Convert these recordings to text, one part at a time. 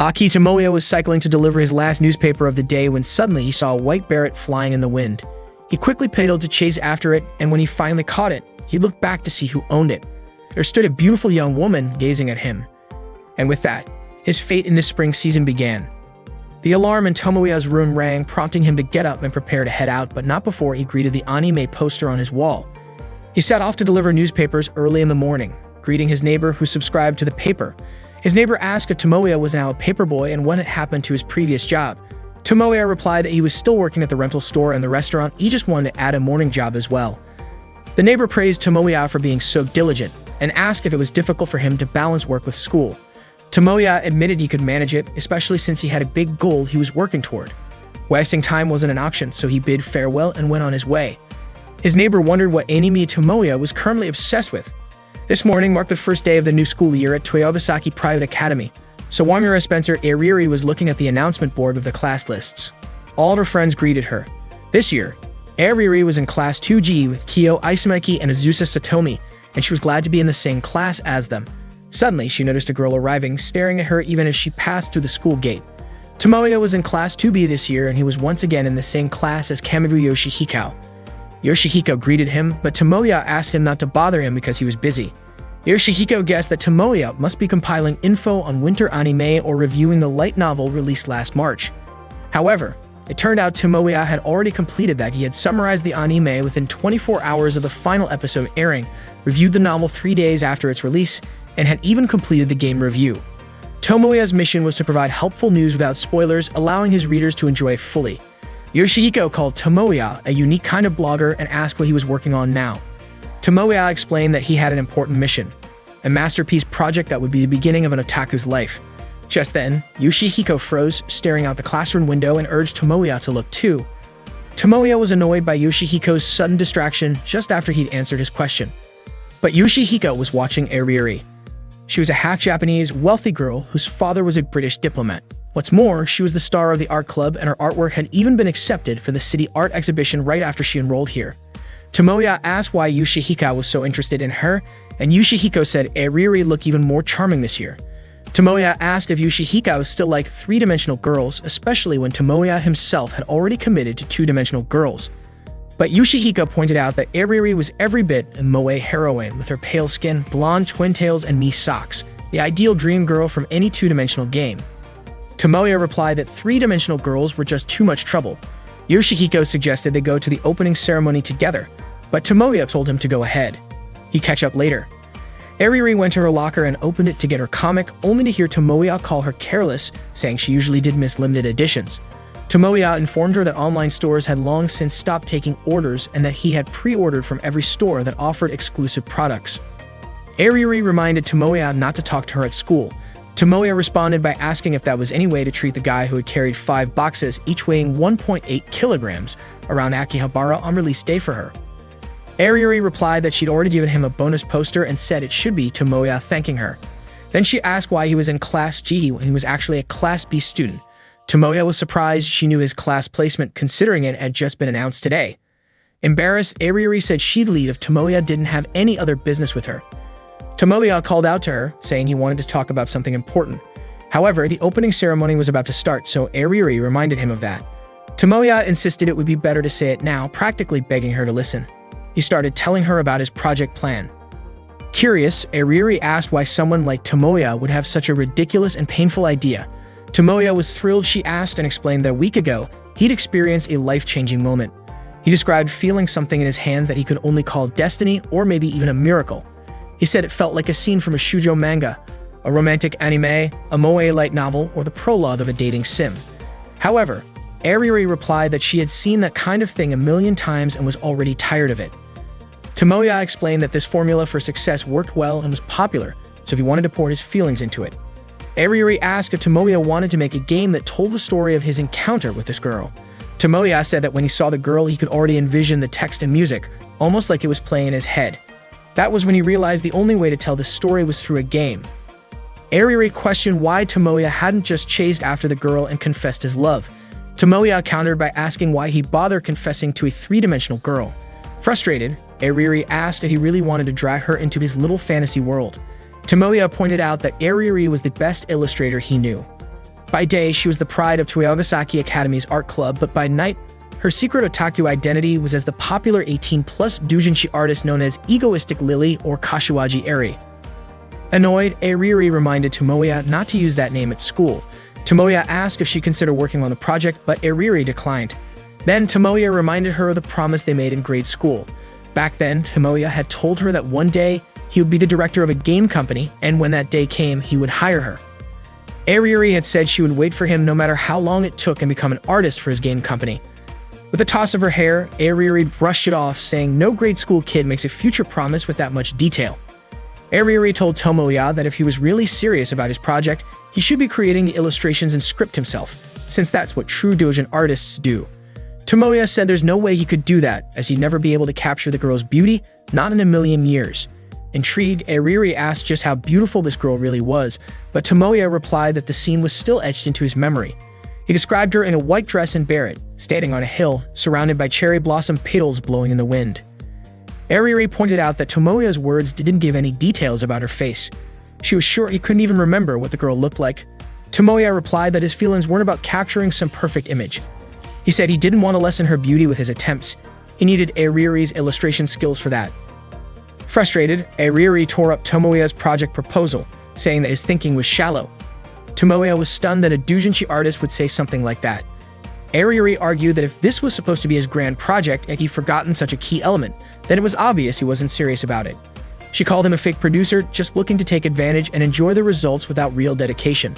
Aki Tomoya was cycling to deliver his last newspaper of the day when suddenly he saw a white beret flying in the wind. He quickly pedaled to chase after it, and when he finally caught it, he looked back to see who owned it. There stood a beautiful young woman gazing at him. And with that, his fate in this spring season began. The alarm in Tomoya's room rang, prompting him to get up and prepare to head out, but not before he greeted the anime poster on his wall. He set off to deliver newspapers early in the morning, greeting his neighbor who subscribed to the paper. His neighbor asked if Tomoya was now a paperboy and what had happened to his previous job. Tomoya replied that he was still working at the rental store and the restaurant, he just wanted to add a morning job as well. The neighbor praised Tomoya for being so diligent and asked if it was difficult for him to balance work with school. Tomoya admitted he could manage it, especially since he had a big goal he was working toward. Wasting time wasn't an option, so he bid farewell and went on his way. His neighbor wondered what anime Tomoya was currently obsessed with. This morning marked the first day of the new school year at Toyobasaki Private Academy. Sawamura Spencer Ariri was looking at the announcement board of the class lists. All her friends greeted her. This year, Ariri was in Class 2G with Kyo Isumaki and Azusa Satomi, and she was glad to be in the same class as them. Suddenly, she noticed a girl arriving, staring at her even as she passed through the school gate. Tomoya was in Class 2B this year, and he was once again in the same class as Kamibu Yoshihiko. Yoshihiko greeted him, but Tomoya asked him not to bother him because he was busy. Yoshihiko guessed that Tomoya must be compiling info on winter anime or reviewing the light novel released last March. However, it turned out Tomoya had already completed that. He had summarized the anime within 24 hours of the final episode airing, reviewed the novel 3 days after its release, and had even completed the game review. Tomoya's mission was to provide helpful news without spoilers, allowing his readers to enjoy it fully. Yoshihiko called Tomoya a unique kind of blogger and asked what he was working on now. Tomoya explained that he had an important mission, a masterpiece project that would be the beginning of an otaku's life. Just then, Yoshihiko froze, staring out the classroom window and urged Tomoya to look too. Tomoya was annoyed by Yoshihiko's sudden distraction just after he'd answered his question. But Yoshihiko was watching Ariri. She was a half-Japanese, wealthy girl whose father was a British diplomat. What's more, she was the star of the art club, and her artwork had even been accepted for the city art exhibition right after she enrolled here. Tomoya asked why Yoshihiko was so interested in her, and Yoshihiko said Ariri looked even more charming this year. Tomoya asked if Yoshihiko still liked three-dimensional girls, especially when Tomoya himself had already committed to two-dimensional girls. But Yoshihiko pointed out that Ariri was every bit a moe heroine with her pale skin, blonde twin tails, and knee socks, the ideal dream girl from any two-dimensional game. Tomoya replied that three-dimensional girls were just too much trouble. Yoshihiko suggested they go to the opening ceremony together, but Tomoya told him to go ahead. He'd catch up later. Ariri went to her locker and opened it to get her comic, only to hear Tomoya call her careless, saying she usually did miss limited editions. Tomoya informed her that online stores had long since stopped taking orders and that he had pre-ordered from every store that offered exclusive products. Ariri reminded Tomoya not to talk to her at school. Tomoya responded by asking if that was any way to treat the guy who had carried 5 boxes, each weighing 1.8 kilograms, around Akihabara on release day for her. Ariri replied that she'd already given him a bonus poster and said it should be Tomoya thanking her. Then she asked why he was in Class G when he was actually a Class B student. Tomoya was surprised she knew his class placement, considering it had just been announced today. Embarrassed, Ariri said she'd leave if Tomoya didn't have any other business with her. Tomoya called out to her, saying he wanted to talk about something important. However, the opening ceremony was about to start, so Ariri reminded him of that. Tomoya insisted it would be better to say it now, practically begging her to listen. He started telling her about his project plan. Curious, Ariri asked why someone like Tomoya would have such a ridiculous and painful idea. Tomoya was thrilled. She asked and explained that a week ago, he'd experienced a life-changing moment. He described feeling something in his hands that he could only call destiny or maybe even a miracle. He said it felt like a scene from a shoujo manga, a romantic anime, a moe light novel, or the prologue of a dating sim. However, Ariri replied that she had seen that kind of thing a million times and was already tired of it. Tomoya explained that this formula for success worked well and was popular, so he wanted to pour his feelings into it. Ariri asked if Tomoya wanted to make a game that told the story of his encounter with this girl. Tomoya said that when he saw the girl, he could already envision the text and music, almost like it was playing in his head. That was when he realized the only way to tell the story was through a game. Ariri questioned why Tomoya hadn't just chased after the girl and confessed his love. Tomoya countered by asking why he bothered confessing to a three-dimensional girl. Frustrated, Ariri asked if he really wanted to drag her into his little fantasy world. Tomoya pointed out that Ariri was the best illustrator he knew. By day, she was the pride of Toyogasaki Academy's art club, but by night, her secret otaku identity was as the popular 18-plus doujinshi artist known as Egoistic Lily or Kashiwaji Eri. Annoyed, Ariri reminded Tomoya not to use that name at school. Tomoya asked if she considered working on the project, but Ariri declined. Then Tomoya reminded her of the promise they made in grade school. Back then, Tomoya had told her that one day he would be the director of a game company, and when that day came, he would hire her. Ariri had said she would wait for him no matter how long it took and become an artist for his game company. With a toss of her hair, Ariri brushed it off, saying no grade school kid makes a future promise with that much detail. Ariri told Tomoya that if he was really serious about his project, he should be creating the illustrations and script himself, since that's what true doujin artists do. Tomoya said there's no way he could do that, as he'd never be able to capture the girl's beauty, not in a million years. Intrigued, Ariri asked just how beautiful this girl really was, but Tomoya replied that the scene was still etched into his memory. He described her in a white dress and beret, standing on a hill, surrounded by cherry blossom petals blowing in the wind. Ariri pointed out that Tomoya's words didn't give any details about her face. She was sure he couldn't even remember what the girl looked like. Tomoya replied that his feelings weren't about capturing some perfect image. He said he didn't want to lessen her beauty with his attempts. He needed Ariri's illustration skills for that. Frustrated, Ariri tore up Tomoya's project proposal, saying that his thinking was shallow. Tomoya was stunned that a doujinshi artist would say something like that. Ariri argued that if this was supposed to be his grand project and he'd forgotten such a key element, then it was obvious he wasn't serious about it. She called him a fake producer, just looking to take advantage and enjoy the results without real dedication.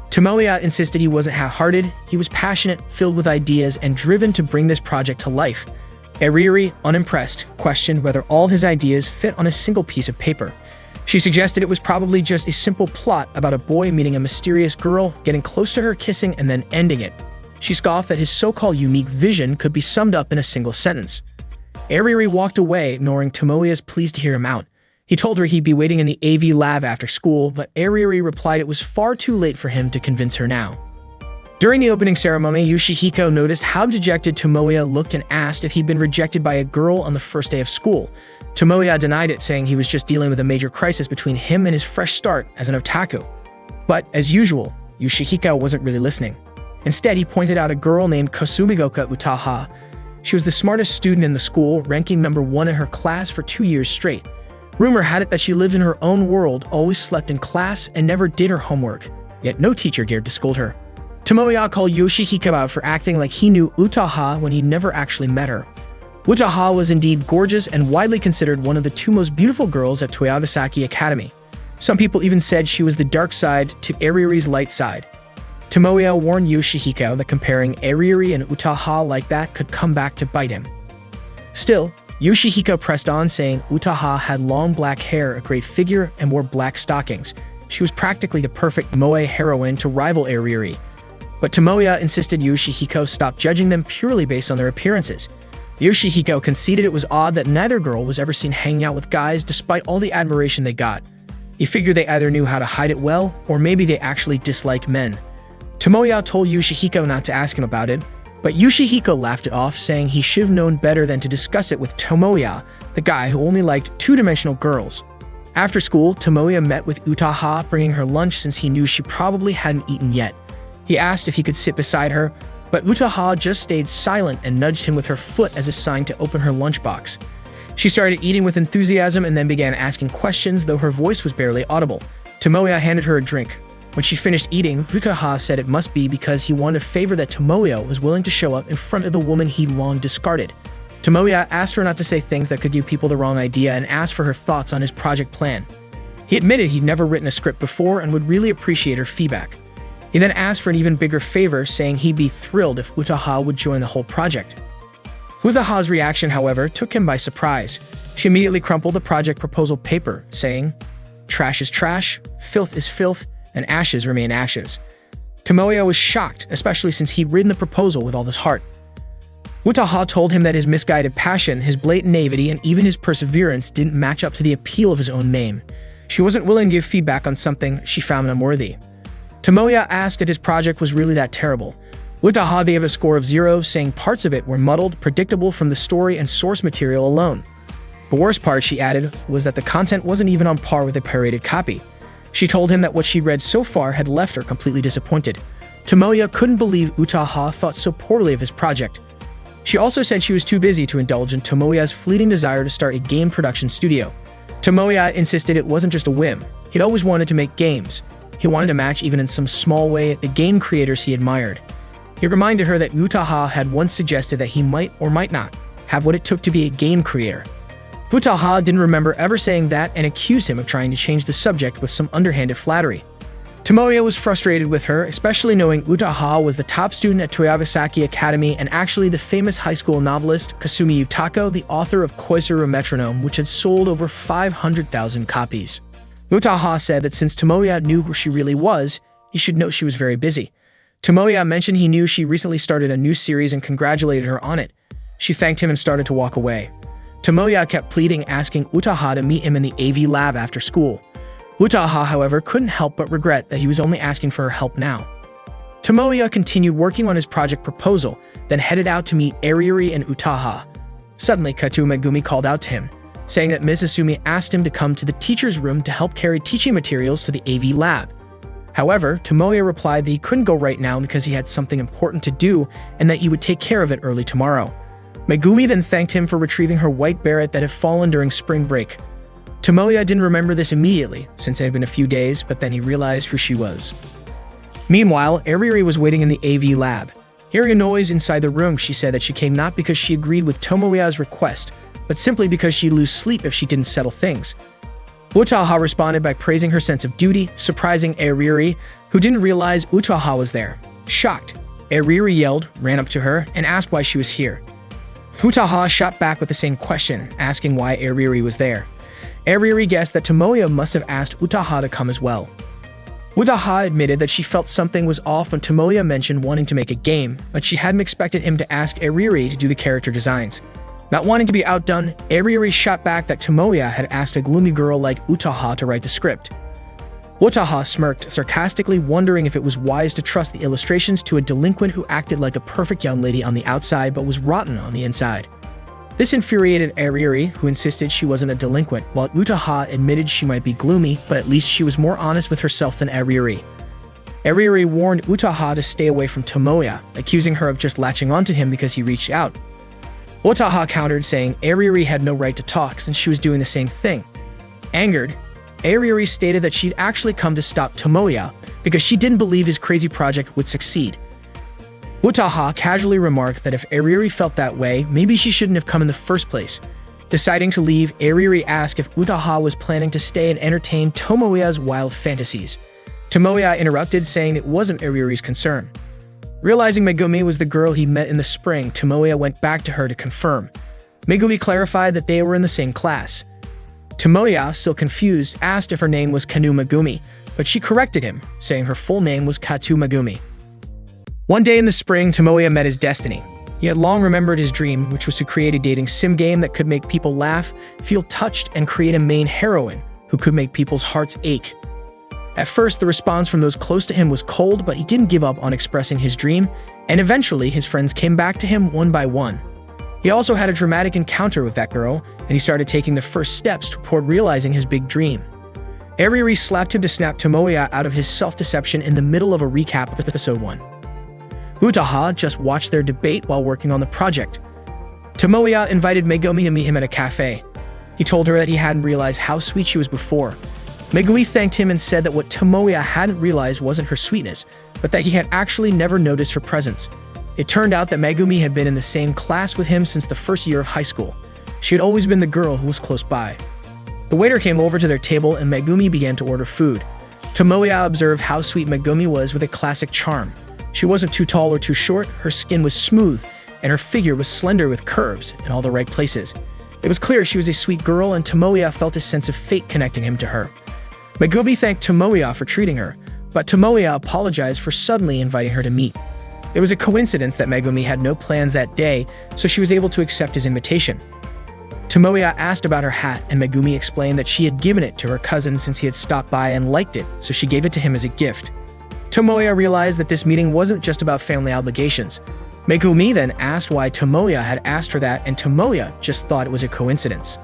Tomoya insisted he wasn't half-hearted, he was passionate, filled with ideas, and driven to bring this project to life. Ariri, unimpressed, questioned whether all his ideas fit on a single piece of paper. She suggested it was probably just a simple plot about a boy meeting a mysterious girl, getting close to her, kissing, and then ending it. She scoffed that his so-called unique vision could be summed up in a single sentence. Ariri walked away, ignoring Tomoya's pleas to hear him out. He told her he'd be waiting in the AV lab after school, but Ariri replied it was far too late for him to convince her now. During the opening ceremony, Yoshihiko noticed how dejected Tomoya looked and asked if he'd been rejected by a girl on the first day of school. Tomoya denied it, saying he was just dealing with a major crisis between him and his fresh start as an otaku. But, as usual, Yoshihiko wasn't really listening. Instead, he pointed out a girl named Kasumigoka Utaha. She was the smartest student in the school, ranking number 1 in her class for 2 years straight. Rumor had it that she lived in her own world, always slept in class, and never did her homework. Yet no teacher dared to scold her. Tomoya called Yoshihiko out for acting like he knew Utaha when he'd never actually met her. Utaha was indeed gorgeous and widely considered one of the 2 most beautiful girls at Toyogasaki Academy. Some people even said she was the dark side to Ariri's light side. Tomoya warned Yoshihiko that comparing Ariri and Utaha like that could come back to bite him. Still, Yoshihiko pressed on, saying Utaha had long black hair, a great figure, and wore black stockings. She was practically the perfect moe heroine to rival Ariri. But Tomoya insisted Yoshihiko stop judging them purely based on their appearances. Yoshihiko conceded it was odd that neither girl was ever seen hanging out with guys despite all the admiration they got. He figured they either knew how to hide it well, or maybe they actually dislike men. Tomoya told Yoshihiko not to ask him about it, but Yoshihiko laughed it off, saying he should have known better than to discuss it with Tomoya, the guy who only liked two-dimensional girls. After school, Tomoya met with Utaha, bringing her lunch since he knew she probably hadn't eaten yet. He asked if he could sit beside her, but Utaha just stayed silent and nudged him with her foot as a sign to open her lunchbox. She started eating with enthusiasm and then began asking questions, though her voice was barely audible. Tomoya handed her a drink. When she finished eating, Utaha said it must be because he wanted a favor that Tomoya was willing to show up in front of the woman he long discarded. Tomoya asked her not to say things that could give people the wrong idea and asked for her thoughts on his project plan. He admitted he'd never written a script before and would really appreciate her feedback. He then asked for an even bigger favor, saying he'd be thrilled if Utaha would join the whole project. Utaha's reaction, however, took him by surprise. She immediately crumpled the project proposal paper, saying, "Trash is trash, filth is filth, and ashes remain ashes." Tomoya was shocked, especially since he'd written the proposal with all his heart. Utaha told him that his misguided passion, his blatant naivety, and even his perseverance didn't match up to the appeal of his own name. She wasn't willing to give feedback on something she found unworthy. Tomoya asked if his project was really that terrible. Utaha gave a score of 0, saying parts of it were muddled, predictable from the story and source material alone. The worst part, she added, was that the content wasn't even on par with a pirated copy. She told him that what she'd read so far had left her completely disappointed. Tomoya couldn't believe Utaha thought so poorly of his project. She also said she was too busy to indulge in Tomoya's fleeting desire to start a game production studio. Tomoya insisted it wasn't just a whim. He'd always wanted to make games. He wanted to match, even in some small way, the game creators he admired. He reminded her that Utaha had once suggested that he might or might not have what it took to be a game creator. Utaha didn't remember ever saying that and accused him of trying to change the subject with some underhanded flattery. Tomoya was frustrated with her, especially knowing Utaha was the top student at Toyabasaki Academy and actually the famous high school novelist Kasumi Utako, the author of Koizuru Metronome, which had sold over 500,000 copies. Utaha said that since Tomoya knew who she really was, he should know she was very busy. Tomoya mentioned he knew she recently started a new series and congratulated her on it. She thanked him and started to walk away. Tomoya kept pleading, asking Utaha to meet him in the AV lab after school. Utaha, however, couldn't help but regret that he was only asking for her help now. Tomoya continued working on his project proposal, then headed out to meet Ariuri and Utaha. Suddenly, Kato Megumi called out to him, saying that Ms. Asumi asked him to come to the teacher's room to help carry teaching materials to the AV lab. However, Tomoya replied that he couldn't go right now because he had something important to do and that he would take care of it early tomorrow. Megumi then thanked him for retrieving her white Barrett that had fallen during spring break. Tomoya didn't remember this immediately, since it had been a few days, but then he realized who she was. Meanwhile, Ariuri was waiting in the AV lab. Hearing a noise inside the room, she said that she came not because she agreed with Tomoya's request, but simply because she'd lose sleep if she didn't settle things. Utaha responded by praising her sense of duty, surprising Ariuri, who didn't realize Utaha was there. Shocked, Ariuri yelled, ran up to her, and asked why she was here. Utaha shot back with the same question, asking why Ariuri was there. Ariuri guessed that Tomoya must have asked Utaha to come as well. Utaha admitted that she felt something was off when Tomoya mentioned wanting to make a game, but she hadn't expected him to ask Ariuri to do the character designs. Not wanting to be outdone, Ariuri shot back that Tomoya had asked a gloomy girl like Utaha to write the script. Utaha smirked, sarcastically wondering if it was wise to trust the illustrations to a delinquent who acted like a perfect young lady on the outside but was rotten on the inside. This infuriated Ariuri, who insisted she wasn't a delinquent, while Utaha admitted she might be gloomy, but at least she was more honest with herself than Ariuri. Ariuri warned Utaha to stay away from Tomoya, accusing her of just latching onto him because he reached out. Utaha countered, saying Ariuri had no right to talk since she was doing the same thing. Angered, Ariuri stated that she'd actually come to stop Tomoya because she didn't believe his crazy project would succeed. Utaha casually remarked that if Ariuri felt that way, maybe she shouldn't have come in the first place. Deciding to leave, Ariuri asked if Utaha was planning to stay and entertain Tomoya's wild fantasies. Tomoya interrupted, saying it wasn't Ariuri's concern. Realizing Megumi was the girl he met in the spring, Tomoya went back to her to confirm. Megumi clarified that they were in the same class. Tomoya, still confused, asked if her name was Kanu Megumi, but she corrected him, saying her full name was Kato Megumi. One day in the spring, Tomoya met his destiny. He had long remembered his dream, which was to create a dating sim game that could make people laugh, feel touched, and create a main heroine who could make people's hearts ache. At first, the response from those close to him was cold, but he didn't give up on expressing his dream, and eventually his friends came back to him one by one. He also had a dramatic encounter with that girl, and he started taking the first steps toward realizing his big dream. Ariuri slapped him to snap Tomoya out of his self-deception in the middle of a recap of episode 1. Utaha just watched their debate while working on the project. Tomoya invited Megumi to meet him at a cafe. He told her that he hadn't realized how sweet she was before. Megumi thanked him and said that what Tomoya hadn't realized wasn't her sweetness, but that he had actually never noticed her presence. It turned out that Megumi had been in the same class with him since the first year of high school. She had always been the girl who was close by. The waiter came over to their table and Megumi began to order food. Tomoya observed how sweet Megumi was with a classic charm. She wasn't too tall or too short, her skin was smooth, and her figure was slender with curves in all the right places. It was clear she was a sweet girl, and Tomoya felt a sense of fate connecting him to her. Megumi thanked Tomoya for treating her, but Tomoya apologized for suddenly inviting her to meet. It was a coincidence that Megumi had no plans that day, so she was able to accept his invitation. Tomoya asked about her hat, and Megumi explained that she had given it to her cousin since he had stopped by and liked it, so she gave it to him as a gift. Tomoya realized that this meeting wasn't just about family obligations. Megumi then asked why Tomoya had asked her that, and Tomoya just thought it was a coincidence.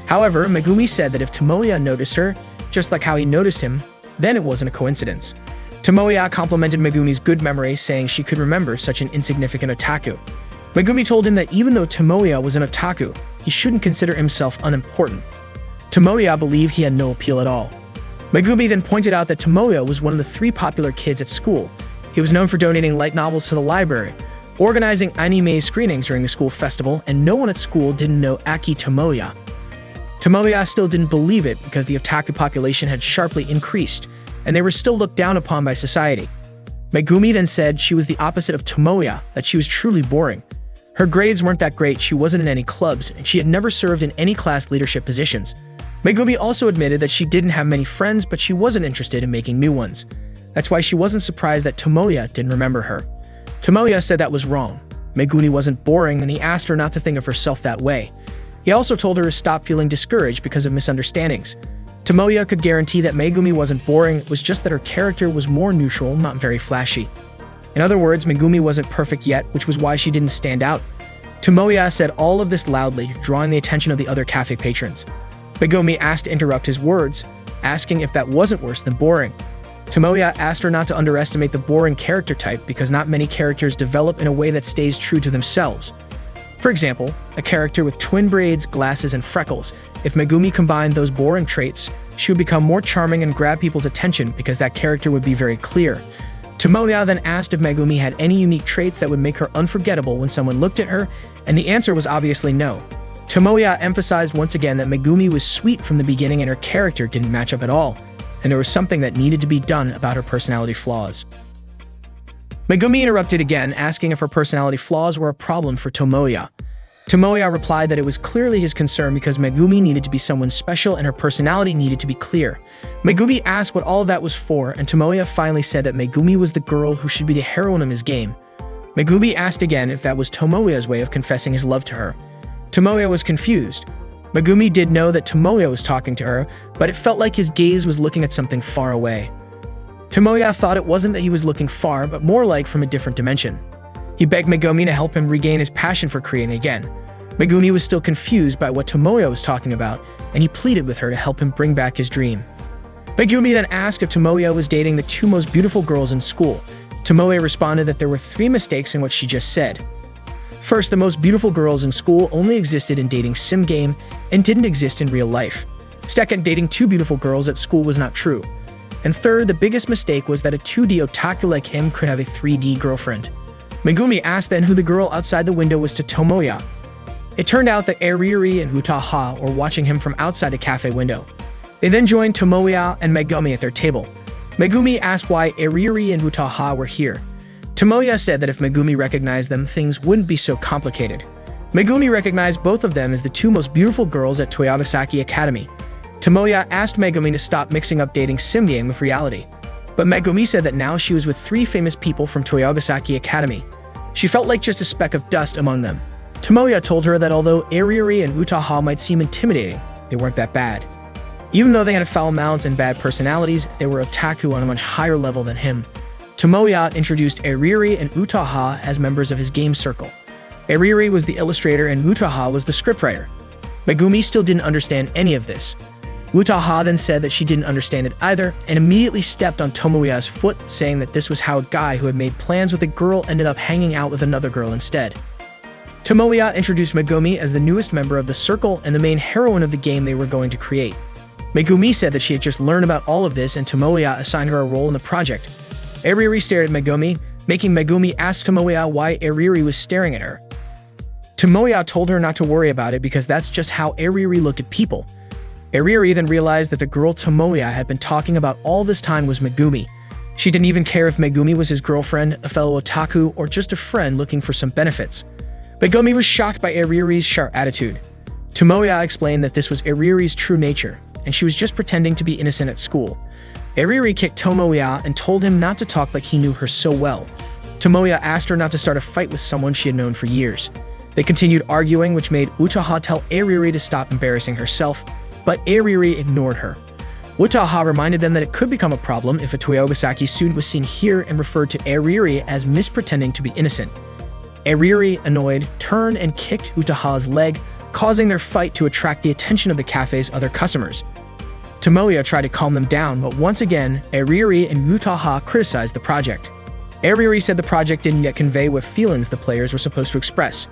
However, Megumi said that if Tomoya noticed her, just like how he noticed him, then it wasn't a coincidence. Tomoya complimented Megumi's good memory, saying she could remember such an insignificant otaku. Megumi told him that even though Tomoya was an otaku, he shouldn't consider himself unimportant. Tomoya believed he had no appeal at all. Megumi then pointed out that Tomoya was one of the 3 popular kids at school. He was known for donating light novels to the library, organizing anime screenings during the school festival, and no one at school didn't know Aki Tomoya. Tomoya still didn't believe it because the otaku population had sharply increased, and they were still looked down upon by society. Megumi then said she was the opposite of Tomoya, that she was truly boring. Her grades weren't that great, she wasn't in any clubs, and she had never served in any class leadership positions. Megumi also admitted that she didn't have many friends, but she wasn't interested in making new ones. That's why she wasn't surprised that Tomoya didn't remember her. Tomoya said that was wrong. Megumi wasn't boring, and he asked her not to think of herself that way. He also told her to stop feeling discouraged because of misunderstandings. Tomoya could guarantee that Megumi wasn't boring, it was just that her character was more neutral, not very flashy. In other words, Megumi wasn't perfect yet, which was why she didn't stand out. Tomoya said all of this loudly, drawing the attention of the other cafe patrons. Megumi asked to interrupt his words, asking if that wasn't worse than boring. Tomoya asked her not to underestimate the boring character type because not many characters develop in a way that stays true to themselves. For example, a character with twin braids, glasses, and freckles. If Megumi combined those boring traits, she would become more charming and grab people's attention because that character would be very clear. Tomoya then asked if Megumi had any unique traits that would make her unforgettable when someone looked at her, and the answer was obviously no. Tomoya emphasized once again that Megumi was sweet from the beginning and her character didn't match up at all, and there was something that needed to be done about her personality flaws. Megumi interrupted again, asking if her personality flaws were a problem for Tomoya. Tomoya replied that it was clearly his concern because Megumi needed to be someone special and her personality needed to be clear. Megumi asked what all of that was for, and Tomoya finally said that Megumi was the girl who should be the heroine of his game. Megumi asked again if that was Tomoya's way of confessing his love to her. Tomoya was confused. Megumi did know that Tomoya was talking to her, but it felt like his gaze was looking at something far away. Tomoya thought it wasn't that he was looking far, but more like from a different dimension. He begged Megumi to help him regain his passion for creating again. Megumi was still confused by what Tomoya was talking about, and he pleaded with her to help him bring back his dream. Megumi then asked if Tomoya was dating the 2 most beautiful girls in school. Tomoya responded that there were 3 mistakes in what she just said. First, the most beautiful girls in school only existed in dating sim game and didn't exist in real life. Second, dating 2 beautiful girls at school was not true. And third, the biggest mistake was that a 2D otaku like him could have a 3D girlfriend. Megumi asked then who the girl outside the window was to Tomoya. It turned out that Eriri and Utaha were watching him from outside the cafe window. They then joined Tomoya and Megumi at their table. Megumi asked why Eriri and Utaha were here. Tomoya said that if Megumi recognized them, things wouldn't be so complicated. Megumi recognized both of them as the 2 most beautiful girls at Toyogasaki Academy. Tomoya asked Megumi to stop mixing up dating sim game with reality. But Megumi said that now she was with 3 famous people from Toyogasaki Academy. She felt like just a speck of dust among them. Tomoya told her that although Eriri and Utaha might seem intimidating, they weren't that bad. Even though they had foul mouths and bad personalities, they were otaku on a much higher level than him. Tomoya introduced Eriri and Utaha as members of his game circle. Eriri was the illustrator and Utaha was the scriptwriter. Megumi still didn't understand any of this. Utaha then said that she didn't understand it either and immediately stepped on Tomoya's foot, saying that this was how a guy who had made plans with a girl ended up hanging out with another girl instead. Tomoya introduced Megumi as the newest member of the circle and the main heroine of the game they were going to create. Megumi said that she had just learned about all of this and Tomoya assigned her a role in the project. Eriri stared at Megumi, making Megumi ask Tomoya why Eriri was staring at her. Tomoya told her not to worry about it because that's just how Eriri looked at people. Eriri then realized that the girl Tomoya had been talking about all this time was Megumi. She didn't even care if Megumi was his girlfriend, a fellow otaku, or just a friend looking for some benefits. Megumi was shocked by Eriri's sharp attitude. Tomoya explained that this was Eriri's true nature, and she was just pretending to be innocent at school. Eriri kicked Tomoya and told him not to talk like he knew her so well. Tomoya asked her not to start a fight with someone she had known for years. They continued arguing, which made Utaha tell Eriri to stop embarrassing herself, but Eriri ignored her. Utaha reminded them that it could become a problem if a Toyogasaki student was seen here and referred to Eriri as mispretending to be innocent. Eriri, annoyed, turned and kicked Utaha's leg, causing their fight to attract the attention of the cafe's other customers. Tomoya tried to calm them down, but once again, Aririri and Utaha criticized the project. Aririri said the project didn't yet convey what feelings the players were supposed to express.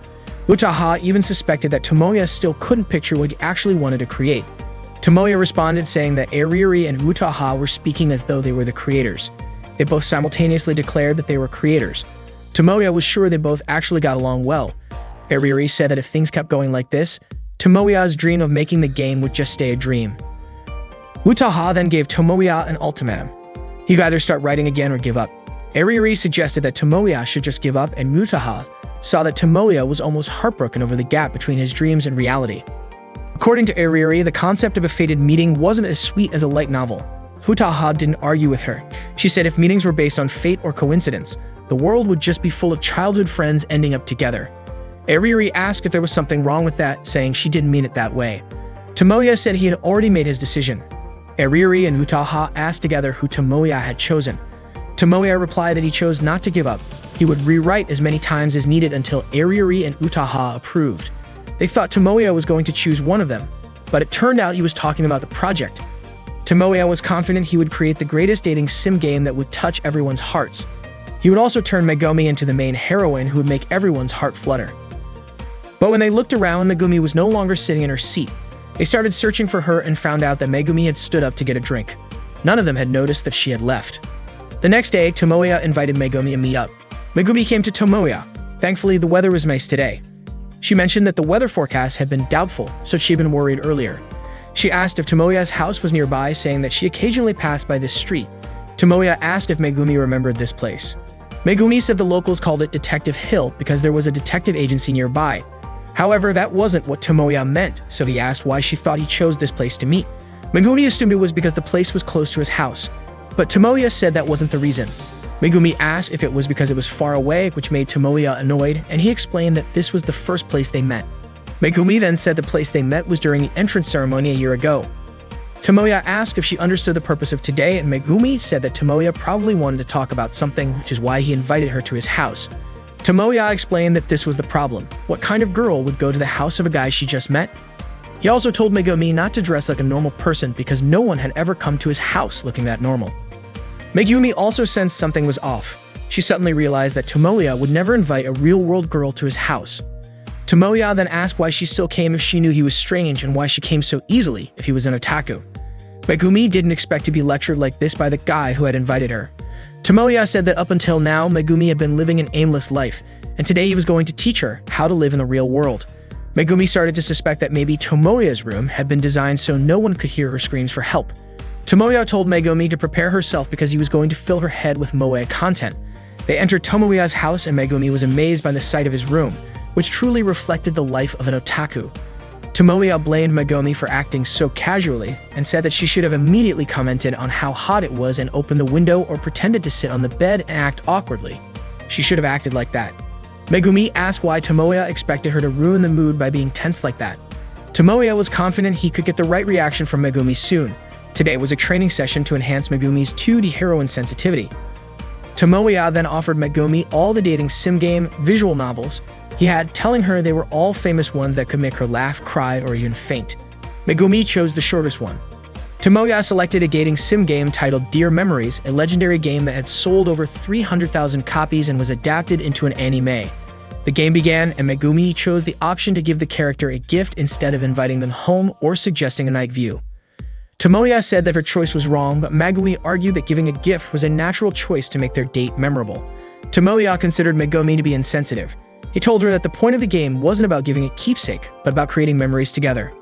Utaha even suspected that Tomoya still couldn't picture what he actually wanted to create. Tomoya responded saying that Aririri and Utaha were speaking as though they were the creators. They both simultaneously declared that they were creators. Tomoya was sure they both actually got along well. Aririri said that if things kept going like this, Tomoya's dream of making the game would just stay a dream. Utaha then gave Tomoya an ultimatum. He could either start writing again or give up. Aririri suggested that Tomoya should just give up, and Utaha saw that Tomoya was almost heartbroken over the gap between his dreams and reality. According to Aririri, the concept of a fated meeting wasn't as sweet as a light novel. Utaha didn't argue with her. She said if meetings were based on fate or coincidence, the world would just be full of childhood friends ending up together. Aririri asked if there was something wrong with that, saying she didn't mean it that way. Tomoya said he had already made his decision. Aririri and Utaha asked together who Tomoya had chosen. Tomoya replied that he chose not to give up. He would rewrite as many times as needed until Aririri and Utaha approved. They thought Tomoya was going to choose one of them, but it turned out he was talking about the project. Tomoya was confident he would create the greatest dating sim game that would touch everyone's hearts. He would also turn Megumi into the main heroine who would make everyone's heart flutter. But when they looked around, Megumi was no longer sitting in her seat. They started searching for her and found out that Megumi had stood up to get a drink. None of them had noticed that she had left. The next day, Tomoya invited Megumi to meet up. Megumi came to Tomoya. Thankfully, the weather was nice today. She mentioned that the weather forecast had been doubtful, so she'd been worried earlier. She asked if Tomoya's house was nearby, saying that she occasionally passed by this street. Tomoya asked if Megumi remembered this place. Megumi said the locals called it Detective Hill because there was a detective agency nearby. However, that wasn't what Tomoya meant, so he asked why she thought he chose this place to meet. Megumi assumed it was because the place was close to his house, but Tomoya said that wasn't the reason. Megumi asked if it was because it was far away, which made Tomoya annoyed, and he explained that this was the first place they met. Megumi then said the place they met was during the entrance ceremony a year ago. Tomoya asked if she understood the purpose of today, and Megumi said that Tomoya probably wanted to talk about something, which is why he invited her to his house. Tomoya explained that this was the problem. What kind of girl would go to the house of a guy she just met? He also told Megumi not to dress like a normal person because no one had ever come to his house looking that normal. Megumi also sensed something was off. She suddenly realized that Tomoya would never invite a real-world girl to his house. Tomoya then asked why she still came if she knew he was strange and why she came so easily if he was an otaku. Megumi didn't expect to be lectured like this by the guy who had invited her. Tomoya said that up until now, Megumi had been living an aimless life, and today he was going to teach her how to live in the real world. Megumi started to suspect that maybe Tomoya's room had been designed so no one could hear her screams for help. Tomoya told Megumi to prepare herself because he was going to fill her head with moe content. They entered Tomoya's house and Megumi was amazed by the sight of his room, which truly reflected the life of an otaku. Tomoya blamed Megumi for acting so casually and said that she should have immediately commented on how hot it was and opened the window or pretended to sit on the bed and act awkwardly. She should have acted like that. Megumi asked why Tomoya expected her to ruin the mood by being tense like that. Tomoya was confident he could get the right reaction from Megumi soon. Today was a training session to enhance Megumi's 2D heroine sensitivity. Tomoya then offered Megumi all the dating sim game visual novels he had, telling her they were all famous ones that could make her laugh, cry, or even faint. Megumi chose the shortest one. Tomoya selected a dating sim game titled Dear Memories, a legendary game that had sold over 300,000 copies and was adapted into an anime. The game began, and Megumi chose the option to give the character a gift instead of inviting them home or suggesting a night view. Tomoya said that her choice was wrong, but Megumi argued that giving a gift was a natural choice to make their date memorable. Tomoya considered Megumi to be insensitive. He told her that the point of the game wasn't about giving a keepsake, but about creating memories together.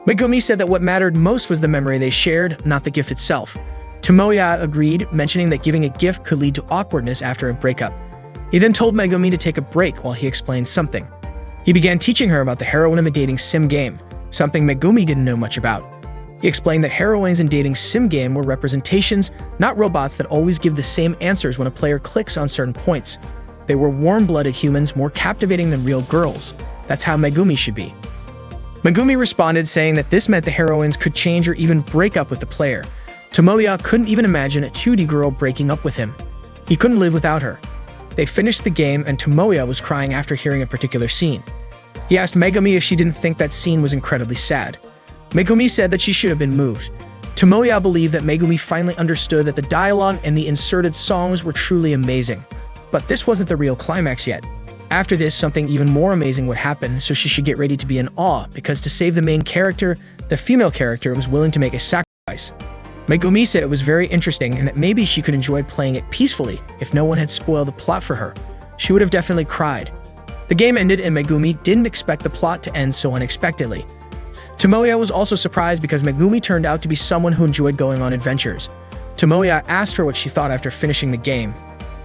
Megumi said that what mattered most was the memory they shared, not the gift itself. Tomoya agreed, mentioning that giving a gift could lead to awkwardness after a breakup. He then told Megumi to take a break while he explained something. He began teaching her about the heroine of a dating sim game, something Megumi didn't know much about. He explained that heroines in dating sim game were representations, not robots that always give the same answers when a player clicks on certain points. They were warm-blooded humans, more captivating than real girls. That's how Megumi should be. Megumi responded saying that this meant the heroines could change or even break up with the player. Tomoya couldn't even imagine a 2D girl breaking up with him. He couldn't live without her. They finished the game and Tomoya was crying after hearing a particular scene. He asked Megumi if she didn't think that scene was incredibly sad. Megumi said that she should have been moved. Tomoya believed that Megumi finally understood that the dialogue and the inserted songs were truly amazing. But this wasn't the real climax yet. After this, something even more amazing would happen, so she should get ready to be in awe, because to save the main character, the female character was willing to make a sacrifice. Megumi said it was very interesting and that maybe she could enjoy playing it peacefully if no one had spoiled the plot for her. She would have definitely cried. The game ended and Megumi didn't expect the plot to end so unexpectedly. Tomoya was also surprised because Megumi turned out to be someone who enjoyed going on adventures. Tomoya asked her what she thought after finishing the game.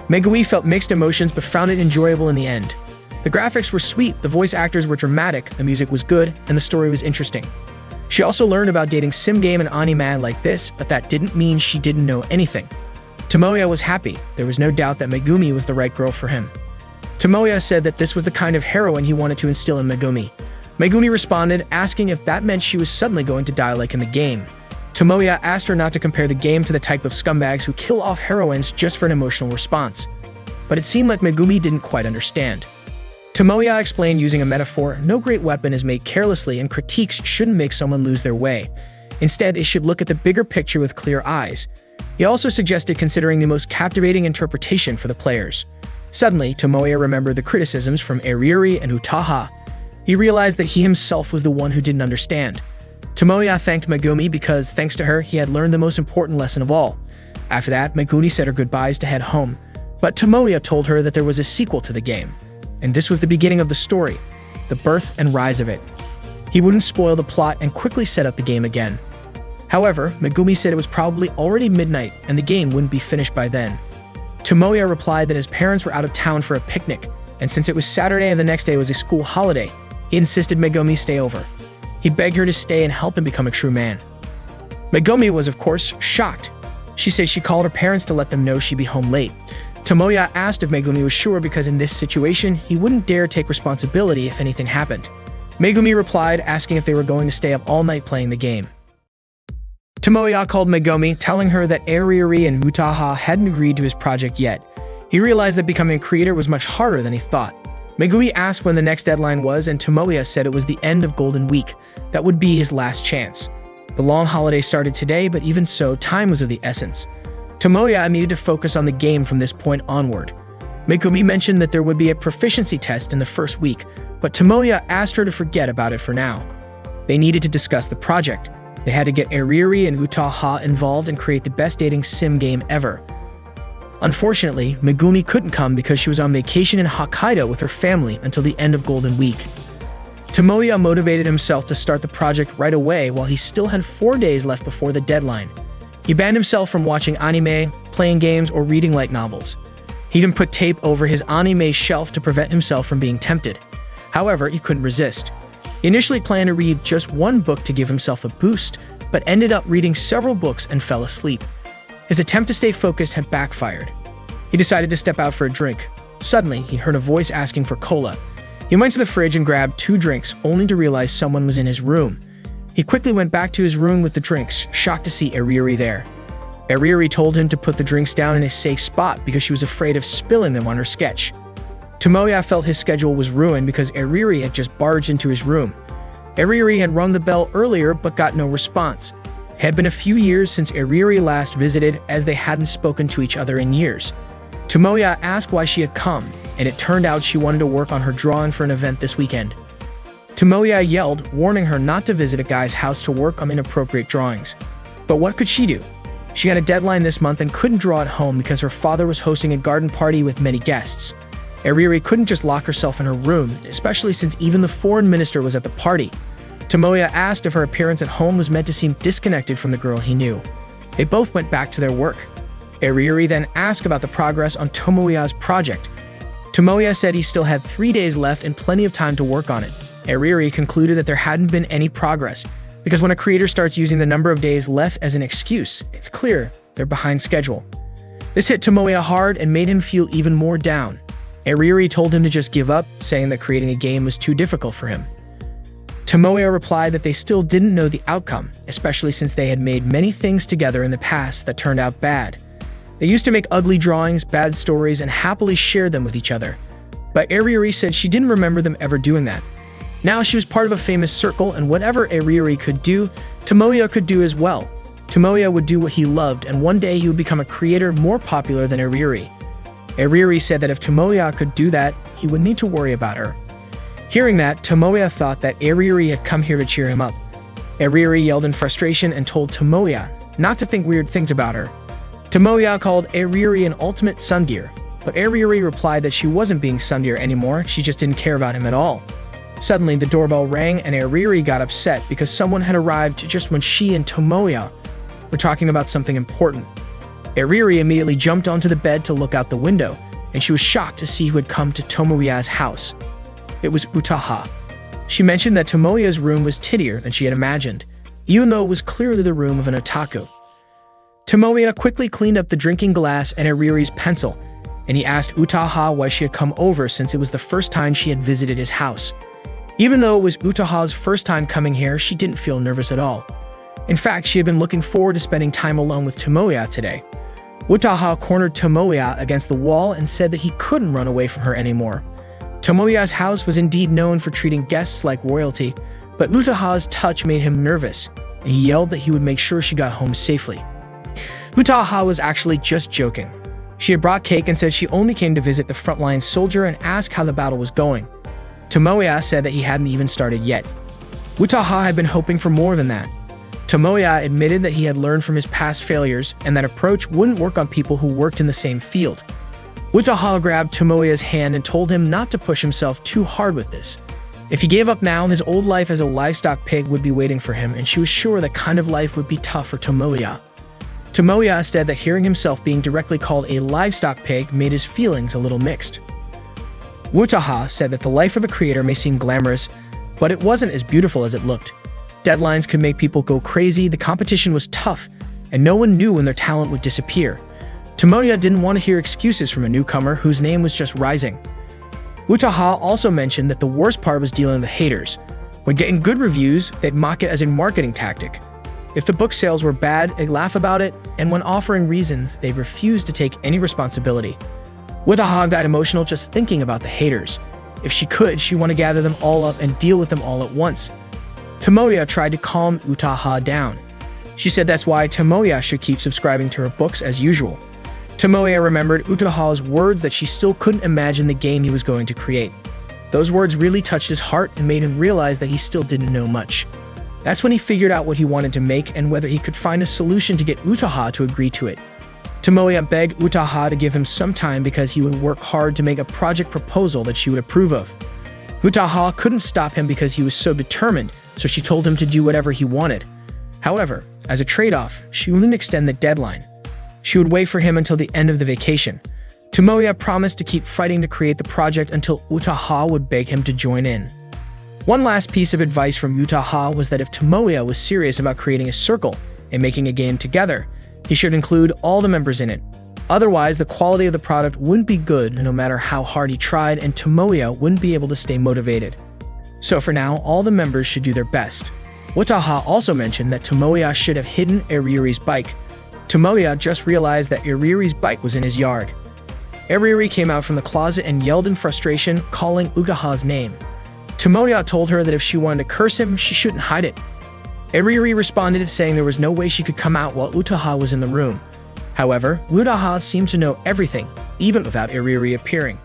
Megumi felt mixed emotions but found it enjoyable in the end. The graphics were sweet, the voice actors were dramatic, the music was good, and the story was interesting. She also learned about dating sim game and anime like this, but that didn't mean she didn't know anything. Tomoya was happy. There was no doubt that Megumi was the right girl for him. Tomoya said that this was the kind of heroine he wanted to instill in Megumi. Megumi responded, asking if that meant she was suddenly going to die like in the game. Tomoya asked her not to compare the game to the type of scumbags who kill off heroines just for an emotional response. But it seemed like Megumi didn't quite understand. Tomoya explained using a metaphor, no great weapon is made carelessly and critiques shouldn't make someone lose their way. Instead, they should look at the bigger picture with clear eyes. He also suggested considering the most captivating interpretation for the players. Suddenly, Tomoya remembered the criticisms from Eriri and Utaha. He realized that he himself was the one who didn't understand. Tomoya thanked Megumi because, thanks to her, he had learned the most important lesson of all. After that, Megumi said her goodbyes to head home. But Tomoya told her that there was a sequel to the game. And this was the beginning of the story, the birth and rise of it. He wouldn't spoil the plot and quickly set up the game again. However, Megumi said it was probably already midnight and the game wouldn't be finished by then. Tomoya replied that his parents were out of town for a picnic, and since it was Saturday and the next day was a school holiday, he insisted Megumi stay over. He begged her to stay and help him become a true man. Megumi was, of course, shocked. She said she called her parents to let them know she'd be home late. Tomoya asked if Megumi was sure because in this situation, he wouldn't dare take responsibility if anything happened. Megumi replied, asking if they were going to stay up all night playing the game. Tomoya called Megumi, telling her that Eriri and Utaha hadn't agreed to his project yet. He realized that becoming a creator was much harder than he thought. Megumi asked when the next deadline was, and Tomoya said it was the end of Golden Week. That would be his last chance. The long holiday started today, but even so, time was of the essence. Tomoya needed to focus on the game from this point onward. Megumi mentioned that there would be a proficiency test in the first week, but Tomoya asked her to forget about it for now. They needed to discuss the project. They had to get Eriri and Utaha involved and create the best dating sim game ever. Unfortunately, Megumi couldn't come because she was on vacation in Hokkaido with her family until the end of Golden Week. Tomoya motivated himself to start the project right away while he still had 4 days left before the deadline. He banned himself from watching anime, playing games, or reading light novels. He even put tape over his anime shelf to prevent himself from being tempted. However, he couldn't resist. He initially planned to read just one book to give himself a boost, but ended up reading several books and fell asleep. His attempt to stay focused had backfired. He decided to step out for a drink. Suddenly, he heard a voice asking for cola. He went to the fridge and grabbed 2 drinks, only to realize someone was in his room. He quickly went back to his room with the drinks, shocked to see Eriri there. Eriri told him to put the drinks down in a safe spot because she was afraid of spilling them on her sketch. Tomoya felt his schedule was ruined because Eriri had just barged into his room. Eriri had rung the bell earlier but got no response. It had been a few years since Eriri last visited, as they hadn't spoken to each other in years. Tomoya asked why she had come, and it turned out she wanted to work on her drawing for an event this weekend. Tomoya yelled, warning her not to visit a guy's house to work on inappropriate drawings. But what could she do? She had a deadline this month and couldn't draw at home because her father was hosting a garden party with many guests. Eriri couldn't just lock herself in her room, especially since even the foreign minister was at the party. Tomoya asked if her appearance at home was meant to seem disconnected from the girl he knew. They both went back to their work. Eriri then asked about the progress on Tomoya's project. Tomoya said he still had 3 days left and plenty of time to work on it. Eriri concluded that there hadn't been any progress, because when a creator starts using the number of days left as an excuse, it's clear they're behind schedule. This hit Tomoya hard and made him feel even more down. Eriri told him to just give up, saying that creating a game was too difficult for him. Tomoya replied that they still didn't know the outcome, especially since they had made many things together in the past that turned out bad. They used to make ugly drawings, bad stories, and happily share them with each other. But Eriri said she didn't remember them ever doing that. Now she was part of a famous circle, and whatever Eriri could do, Tomoya could do as well. Tomoya would do what he loved, and one day he would become a creator more popular than Iriri. Iriri said that if Tomoya could do that, he wouldn't need to worry about her. Hearing that, Tomoya thought that Iriri had come here to cheer him up. Iriri yelled in frustration and told Tomoya not to think weird things about her. Tomoya called Iriri an ultimate tsundere, but Iriri replied that she wasn't being tsundere anymore, she just didn't care about him at all. Suddenly, the doorbell rang and Iriri got upset because someone had arrived just when she and Tomoya were talking about something important. Iriri immediately jumped onto the bed to look out the window, and she was shocked to see who had come to Tomoya's house. It was Utaha. She mentioned that Tomoya's room was tittier than she had imagined, even though it was clearly the room of an otaku. Tomoya quickly cleaned up the drinking glass and Iriri's pencil, and he asked Utaha why she had come over since it was the first time she had visited his house. Even though it was Utaha's first time coming here, she didn't feel nervous at all. In fact, she had been looking forward to spending time alone with Tomoya today. Utaha cornered Tomoya against the wall and said that he couldn't run away from her anymore. Tomoya's house was indeed known for treating guests like royalty, but Utaha's touch made him nervous, and he yelled that he would make sure she got home safely. Utaha was actually just joking. She had brought cake and said she only came to visit the frontline soldier and ask how the battle was going. Tomoya said that he hadn't even started yet. Utaha had been hoping for more than that. Tomoya admitted that he had learned from his past failures and that approach wouldn't work on people who worked in the same field. Utaha grabbed Tomoya's hand and told him not to push himself too hard with this. If he gave up now, his old life as a livestock pig would be waiting for him, and she was sure that kind of life would be tough for Tomoya. Tomoya said that hearing himself being directly called a livestock pig made his feelings a little mixed. Utaha said that the life of a creator may seem glamorous, but it wasn't as beautiful as it looked. Deadlines could make people go crazy, the competition was tough, and no one knew when their talent would disappear. Tomoya didn't want to hear excuses from a newcomer whose name was just rising. Utaha also mentioned that the worst part was dealing with the haters. When getting good reviews, they'd mock it as a marketing tactic. If the book sales were bad, they'd laugh about it, and when offering reasons, they'd refuse to take any responsibility. Utaha got emotional just thinking about the haters. If she could, she wanted to gather them all up and deal with them all at once. Tomoya tried to calm Utaha down. She said that's why Tomoya should keep subscribing to her books as usual. Tomoya remembered Utaha's words that she still couldn't imagine the game he was going to create. Those words really touched his heart and made him realize that he still didn't know much. That's when he figured out what he wanted to make and whether he could find a solution to get Utaha to agree to it. Tomoya begged Utaha to give him some time because he would work hard to make a project proposal that she would approve of. Utaha couldn't stop him because he was so determined, so she told him to do whatever he wanted. However, as a trade-off, she wouldn't extend the deadline. She would wait for him until the end of the vacation. Tomoya promised to keep fighting to create the project until Utaha would beg him to join in. One last piece of advice from Utaha was that if Tomoya was serious about creating a circle and making a game together, he should include all the members in it. Otherwise, the quality of the product wouldn't be good no matter how hard he tried, and Tomoya wouldn't be able to stay motivated. So for now, all the members should do their best. Utaha also mentioned that Tomoya should have hidden Iriri's bike. Tomoya just realized that Iriri's bike was in his yard. Iriri came out from the closet and yelled in frustration, calling Utaha's name. Tomoya told her that if she wanted to curse him, she shouldn't hide it. Iriri responded saying there was no way she could come out while Utaha was in the room. However, Utaha seemed to know everything, even without Iriri appearing.